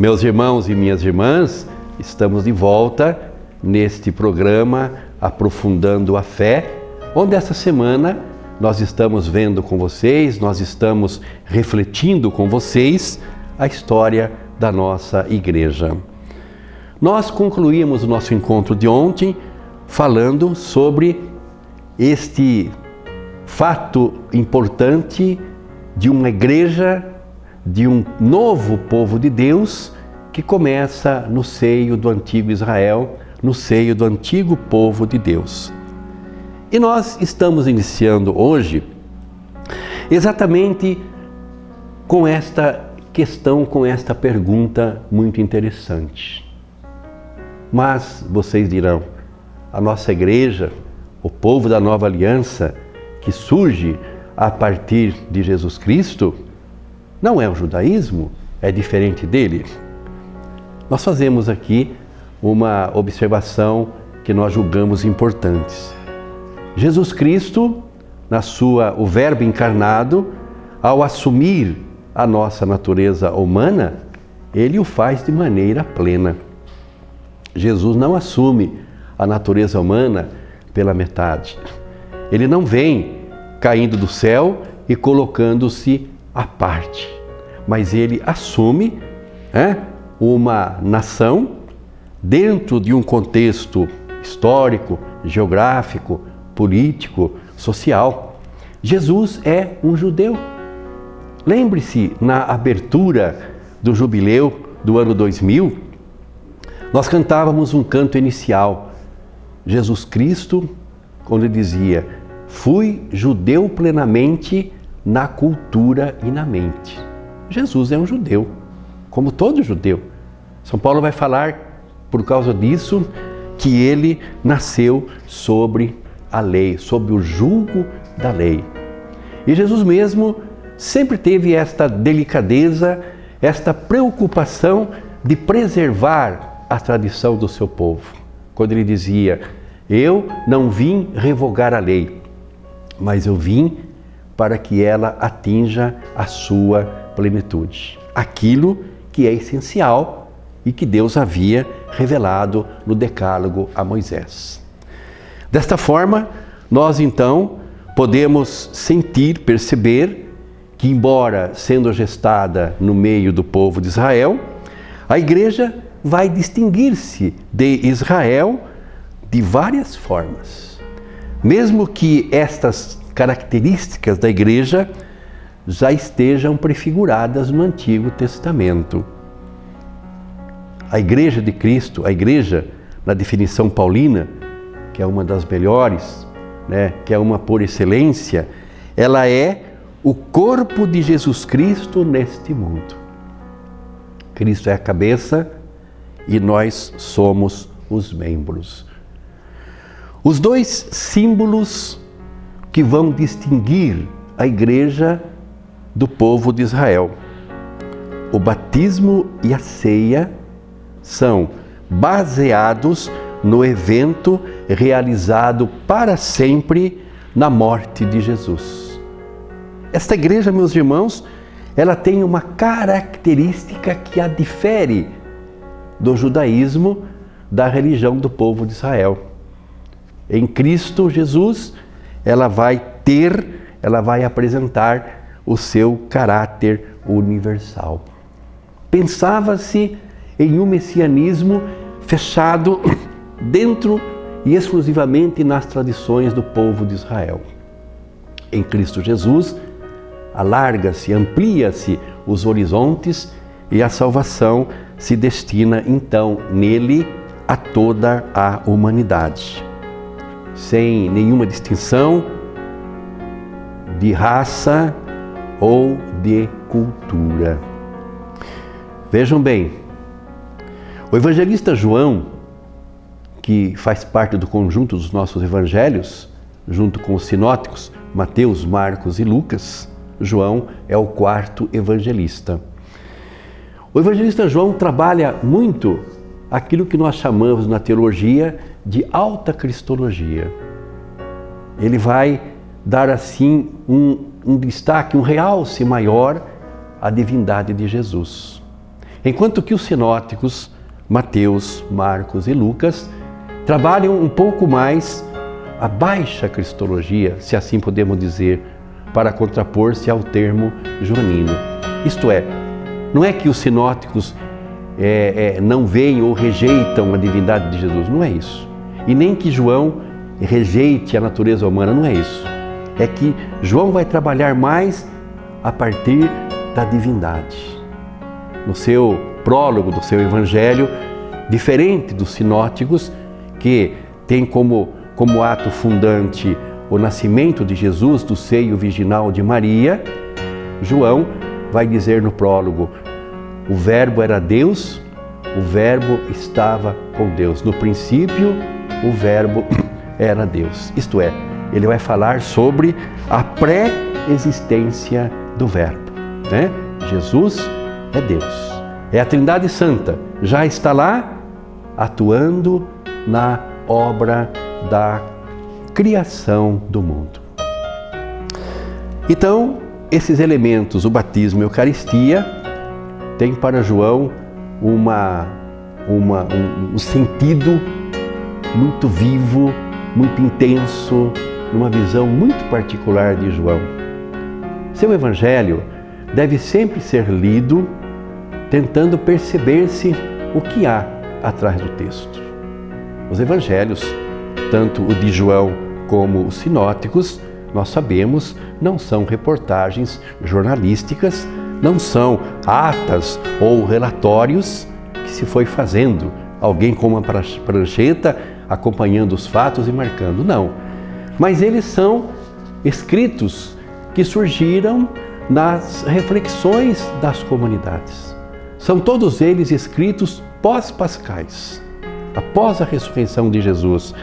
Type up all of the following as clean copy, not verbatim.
Meus irmãos e minhas irmãs, estamos de volta neste programa Aprofundando a Fé, onde essa semana nós estamos vendo com vocês, nós estamos refletindo com vocês a história da nossa igreja. Nós concluímos o nosso encontro de ontem falando sobre este fato importante de uma igreja, de um novo povo de Deus que começa no seio do antigo Israel, no seio do antigo povo de Deus. E nós estamos iniciando hoje exatamente com esta questão, com esta pergunta muito interessante. Mas vocês dirão, a nossa igreja, o povo da nova aliança, que surge a partir de Jesus Cristo, não é o judaísmo? É diferente dele? Nós fazemos aqui uma observação que nós julgamos importante. Jesus Cristo, o Verbo encarnado, ao assumir a nossa natureza humana, Ele o faz de maneira plena. Jesus não assume a natureza humana pela metade. Ele não vem caindo do céu e colocando-se à parte, mas Ele assume uma nação dentro de um contexto histórico, geográfico, político, social. Jesus é um judeu. Lembre-se, na abertura do jubileu do ano 2000, nós cantávamos um canto inicial. Jesus Cristo, quando dizia: fui judeu plenamente na cultura e na mente. Jesus é um judeu, como todo judeu. São Paulo vai falar, por causa disso, que ele nasceu sobre a lei, sob o jugo da lei. E Jesus mesmo sempre teve esta delicadeza, esta preocupação de preservar a tradição do seu povo. Quando ele dizia: eu não vim revogar a lei, mas eu vim para que ela atinja a sua plenitude. Aquilo que é essencial e que Deus havia revelado no Decálogo a Moisés. Desta forma, nós então podemos sentir, perceber que, embora sendo gestada no meio do povo de Israel, a igreja vai distinguir-se de Israel de várias formas. Mesmo que estas características da igreja já estejam prefiguradas no Antigo Testamento. A igreja de Cristo, a igreja, na definição paulina, que é uma das melhores, que é uma por excelência, ela é o corpo de Jesus Cristo neste mundo. Cristo é a cabeça e nós somos os membros. Os dois símbolos que vão distinguir a igreja do povo de Israel, o batismo e a ceia, são baseados no evento realizado para sempre na morte de Jesus. Esta igreja, meus irmãos, ela tem uma característica que a difere do judaísmo, da religião do povo de Israel. Em Cristo Jesus, ela vai apresentar o seu caráter universal. Pensava-se em um messianismo fechado dentro e exclusivamente nas tradições do povo de Israel. Em Cristo Jesus, alarga-se, amplia-se os horizontes e a salvação se destina então nele a toda a humanidade, sem nenhuma distinção de raça ou de cultura. Vejam bem, o evangelista João, que faz parte do conjunto dos nossos evangelhos, junto com os sinóticos Mateus, Marcos e Lucas, João é o quarto evangelista. O evangelista João trabalha muito aquilo que nós chamamos na teologia de alta cristologia. Ele vai dar assim um destaque, um realce maior à divindade de Jesus. Enquanto que os sinóticos, Mateus, Marcos e Lucas, trabalham um pouco mais a baixa cristologia, se assim podemos dizer, para contrapor-se ao termo joanino. Isto é, não é que os sinóticos não veem ou rejeitam a divindade de Jesus, não é isso. E nem que João rejeite a natureza humana, não é isso. É que João vai trabalhar mais a partir da divindade. No seu prólogo do seu evangelho, diferente dos sinóticos, que tem como ato fundante o nascimento de Jesus do seio virginal de Maria, João vai dizer no prólogo: o Verbo era Deus, o Verbo estava com Deus. No princípio, o Verbo era Deus. Isto é, ele vai falar sobre a pré-existência do Verbo, né? Jesus é Deus. É a Trindade Santa, já está lá atuando na obra da criação do mundo. Então, esses elementos, o batismo e a Eucaristia, tem para João um sentido muito vivo, muito intenso, numa visão muito particular de João. Seu evangelho deve sempre ser lido tentando perceber-se o que há atrás do texto. Os evangelhos, tanto o de João como os sinóticos, nós sabemos, não são reportagens jornalísticas, não são atas ou relatórios que se foi fazendo, alguém com uma prancheta acompanhando os fatos e marcando, não. Mas eles são escritos que surgiram nas reflexões das comunidades. São todos eles escritos pós-pascais, após a ressurreição de Jesus.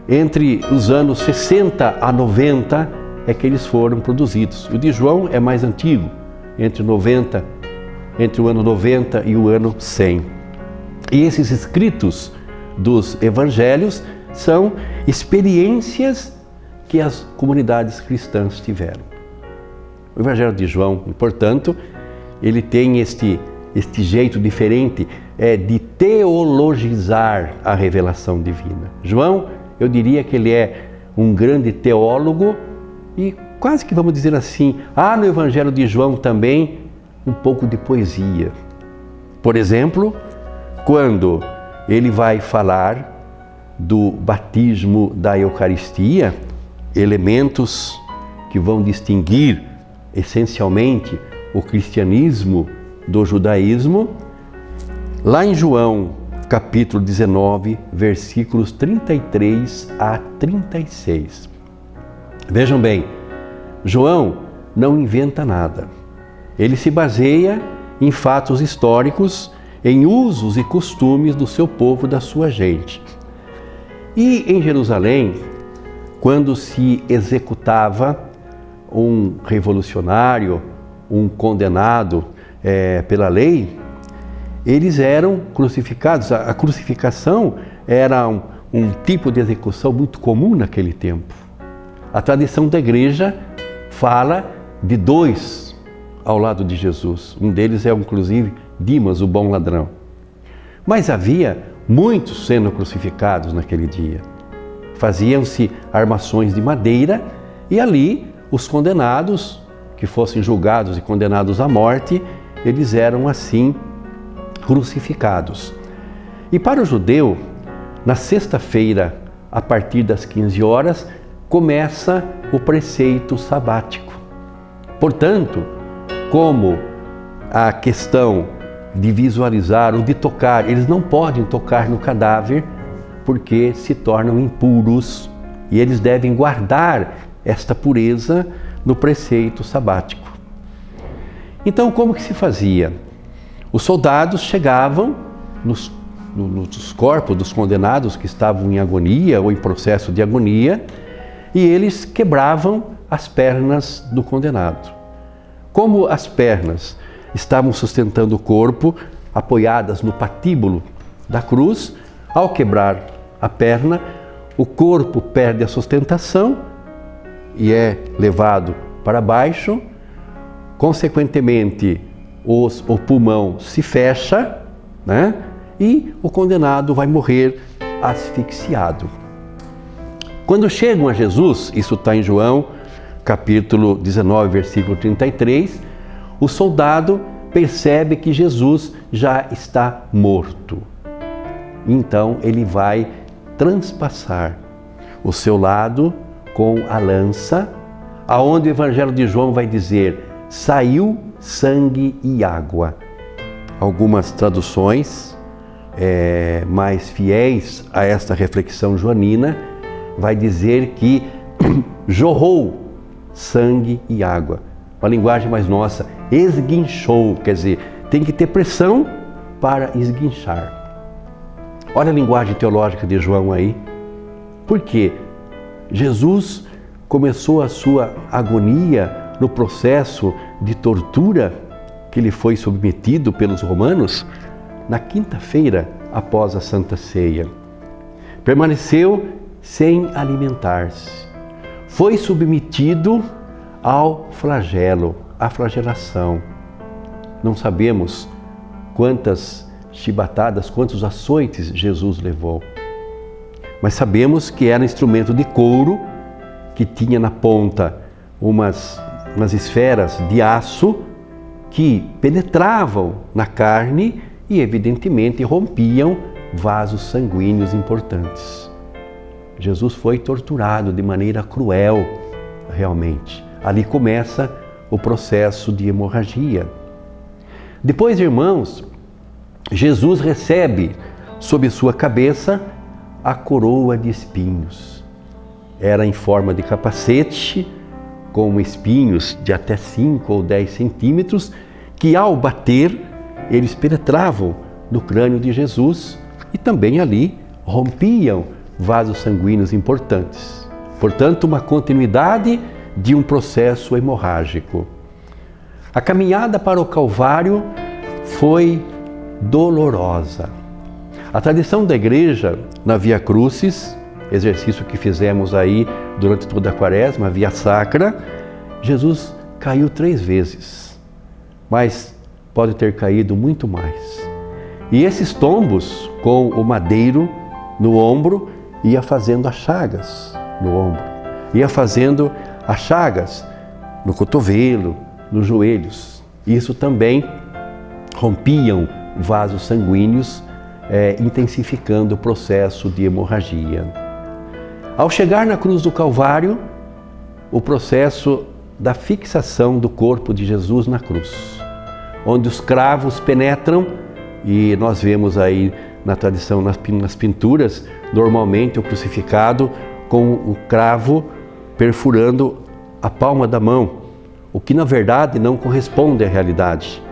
Entre os anos 60 a 90 é que eles foram produzidos. O de João é mais antigo, entre o ano 90 e o ano 100. E esses escritos dos evangelhos são experiências que as comunidades cristãs tiveram. O evangelho de João, portanto, ele tem este jeito diferente de teologizar a revelação divina. João, eu diria que ele é um grande teólogo e quase que vamos dizer assim, há no evangelho de João também um pouco de poesia. Por exemplo, quando ele vai falar do batismo da Eucaristia, elementos que vão distinguir essencialmente o cristianismo do judaísmo, lá em João, capítulo 19, versículos 33 a 36. Vejam bem, João não inventa nada. Ele se baseia em fatos históricos, em usos e costumes do seu povo, da sua gente. E em Jerusalém, quando se executava um revolucionário, um condenado pela lei, eles eram crucificados. A crucificação era um tipo de execução muito comum naquele tempo. A tradição da igreja fala de dois ao lado de Jesus. Um deles é, inclusive, Dimas, o bom ladrão. Mas havia muitos sendo crucificados naquele dia. Faziam-se armações de madeira e ali os condenados, que fossem julgados e condenados à morte, eles eram assim crucificados. E para o judeu, na sexta-feira, a partir das 15 horas, começa o preceito sabático. Portanto, como a questão de visualizar ou de tocar, eles não podem tocar no cadáver porque se tornam impuros e eles devem guardar esta pureza no preceito sabático. Então, como que se fazia? Os soldados chegavam nos corpos dos condenados que estavam em agonia ou em processo de agonia e eles quebravam as pernas do condenado. Como as pernas estavam sustentando o corpo, apoiadas no patíbulo da cruz, ao quebrar a perna, o corpo perde a sustentação e é levado para baixo. Consequentemente, o pulmão se fecha, né? E o condenado vai morrer asfixiado. Quando chegam a Jesus, isso está em João, capítulo 19, versículo 33, o soldado percebe que Jesus já está morto. Então ele vai transpassar o seu lado com a lança, aonde o Evangelho de João vai dizer: saiu sangue e água. Algumas traduções mais fiéis a esta reflexão joanina vai dizer que jorrou sangue e água. Uma linguagem mais nossa, esguinchou, quer dizer, tem que ter pressão para esguinchar. Olha a linguagem teológica de João aí. Por quê? Jesus começou a sua agonia no processo de tortura que ele foi submetido pelos romanos na quinta-feira após a Santa Ceia. Permaneceu sem alimentar-se. Foi submetido ao flagelo, à flagelação. Não sabemos quantas chibatadas, quantos açoites Jesus levou. Mas sabemos que era instrumento de couro, que tinha na ponta umas esferas de aço que penetravam na carne e, evidentemente, rompiam vasos sanguíneos importantes. Jesus foi torturado de maneira cruel, realmente. Ali começa o processo de hemorragia. Depois, irmãos, Jesus recebe sobre sua cabeça a coroa de espinhos. Era em forma de capacete, com espinhos de até 5 ou 10 centímetros, que ao bater, eles penetravam no crânio de Jesus e também ali rompiam vasos sanguíneos importantes. Portanto, uma continuidade de um processo hemorrágico. A caminhada para o Calvário foi dolorosa. A tradição da igreja na Via Crucis, exercício que fizemos aí durante toda a Quaresma, a Via Sacra, Jesus caiu 3 vezes, mas pode ter caído muito mais. E esses tombos com o madeiro no ombro ia fazendo as chagas no ombro, ia fazendo as chagas no cotovelo, nos joelhos. Isso também rompiam vasos sanguíneos, intensificando o processo de hemorragia. Ao chegar na cruz do Calvário, o processo da fixação do corpo de Jesus na cruz, onde os cravos penetram, e nós vemos aí na tradição, nas pinturas, normalmente o crucificado com o cravo perfurando a palma da mão, o que na verdade não corresponde à realidade.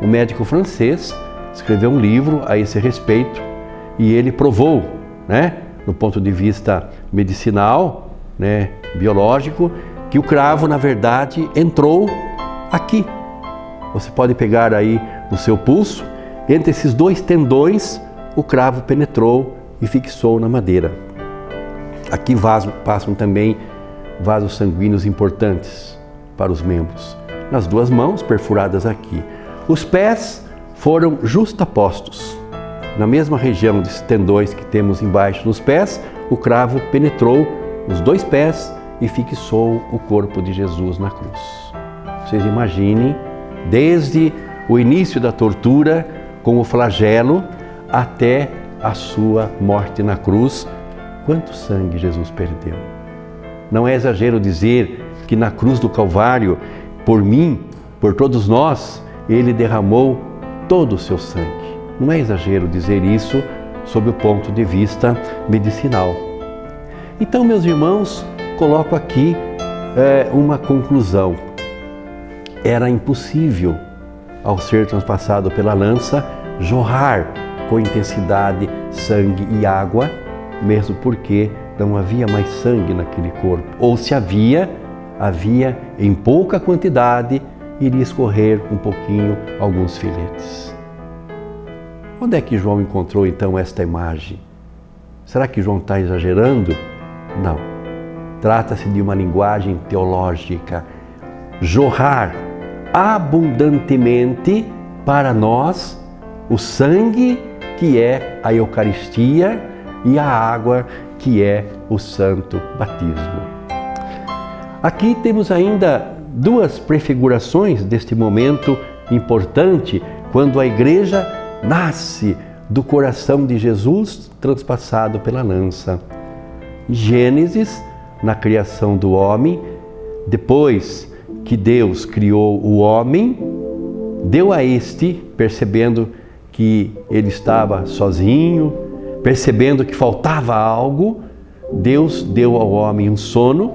O médico francês escreveu um livro a esse respeito e ele provou, do ponto de vista medicinal, biológico, que o cravo na verdade entrou aqui. Você pode pegar aí no seu pulso, entre esses 2 tendões, o cravo penetrou e fixou na madeira. Aqui passam também vasos sanguíneos importantes para os membros. Nas 2 mãos, perfuradas aqui. Os pés foram justapostos. Na mesma região dos tendões que temos embaixo nos pés, o cravo penetrou nos 2 pés e fixou o corpo de Jesus na cruz. Vocês imaginem, desde o início da tortura, com o flagelo, até a sua morte na cruz, quanto sangue Jesus perdeu. Não é exagero dizer que na cruz do Calvário, por mim, por todos nós, ele derramou todo o seu sangue. Não é exagero dizer isso sob o ponto de vista medicinal. Então, meus irmãos, coloco aqui uma conclusão. Era impossível, ao ser transpassado pela lança, jorrar com intensidade sangue e água, mesmo porque não havia mais sangue naquele corpo. Ou se havia em pouca quantidade, iria escorrer um pouquinho alguns filetes. Onde é que João encontrou então esta imagem? Será que João está exagerando? Não. Trata-se de uma linguagem teológica. Jorrar abundantemente para nós o sangue, que é a Eucaristia, e a água, que é o santo batismo. Aqui temos ainda duas prefigurações deste momento importante, quando a igreja nasce do coração de Jesus transpassado pela lança. Gênesis, na criação do homem, depois que Deus criou o homem, deu a este, percebendo que ele estava sozinho, percebendo que faltava algo, Deus deu ao homem um sono,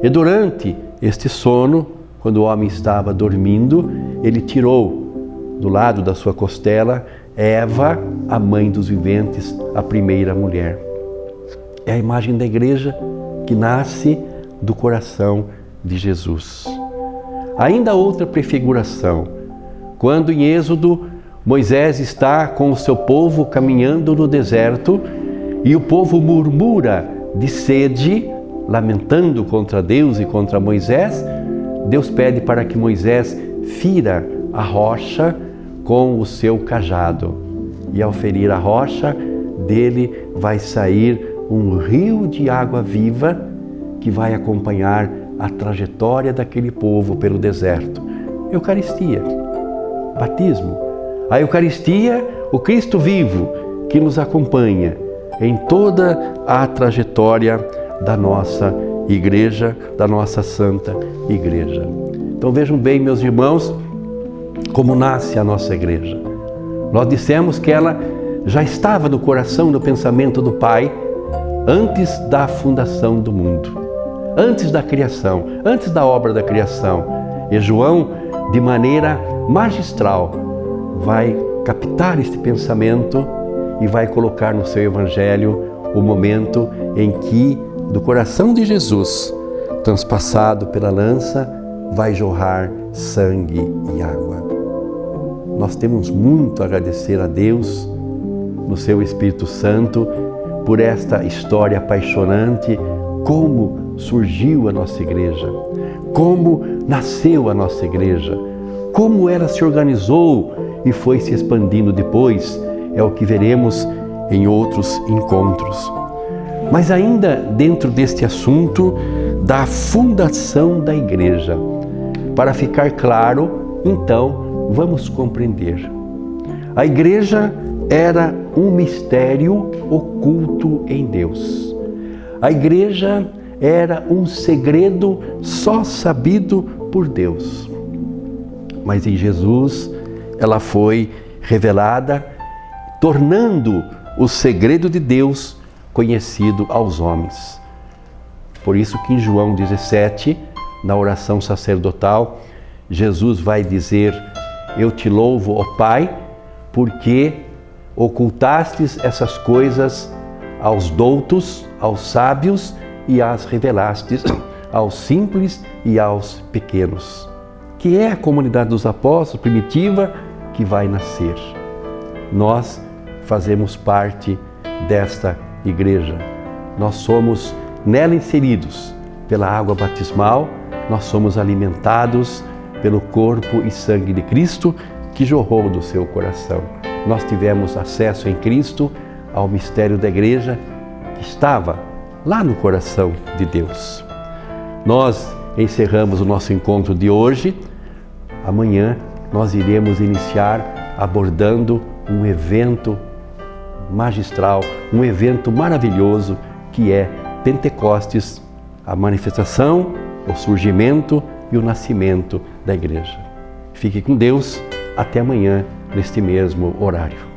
e durante este sono, quando o homem estava dormindo, ele tirou do lado da sua costela Eva, a mãe dos viventes, a primeira mulher. É a imagem da igreja que nasce do coração de Jesus. Ainda outra prefiguração, quando em Êxodo Moisés está com o seu povo caminhando no deserto e o povo murmura de sede, lamentando contra Deus e contra Moisés, Deus pede para que Moisés fira a rocha com o seu cajado. E ao ferir a rocha, dele vai sair um rio de água viva que vai acompanhar a trajetória daquele povo pelo deserto. Eucaristia, batismo. A Eucaristia, o Cristo vivo, que nos acompanha em toda a trajetória da nossa igreja, da nossa Santa Igreja. Então vejam bem, meus irmãos, como nasce a nossa igreja. Nós dissemos que ela já estava no coração, no pensamento do Pai, antes da fundação do mundo, antes da criação, antes da obra da criação. E João, de maneira magistral, vai captar este pensamento e vai colocar no seu Evangelho o momento em que, do coração de Jesus, transpassado pela lança, vai jorrar sangue e água. Nós temos muito a agradecer a Deus, no seu Espírito Santo, por esta história apaixonante, como surgiu a nossa igreja, como nasceu a nossa igreja, como ela se organizou e foi se expandindo depois, é o que veremos em outros encontros. Mas ainda dentro deste assunto da fundação da igreja, para ficar claro, então, vamos compreender. A igreja era um mistério oculto em Deus. A igreja era um segredo só sabido por Deus. Mas em Jesus, ela foi revelada, tornando o segredo de Deus conhecido aos homens. Por isso que em João 17, na oração sacerdotal, Jesus vai dizer: eu te louvo, ó Pai, porque ocultastes essas coisas aos doutos, aos sábios, e as revelastes aos simples e aos pequenos, que é a comunidade dos apóstolos primitiva que vai nascer. Nós fazemos parte desta igreja. Nós somos nela inseridos pela água batismal, nós somos alimentados pelo corpo e sangue de Cristo que jorrou do seu coração. Nós tivemos acesso em Cristo ao mistério da igreja que estava lá no coração de Deus. Nós encerramos o nosso encontro de hoje. Amanhã nós iremos iniciar abordando um evento magistral, um evento maravilhoso que é Pentecostes, a manifestação, o surgimento e o nascimento da igreja. Fique com Deus, até amanhã neste mesmo horário.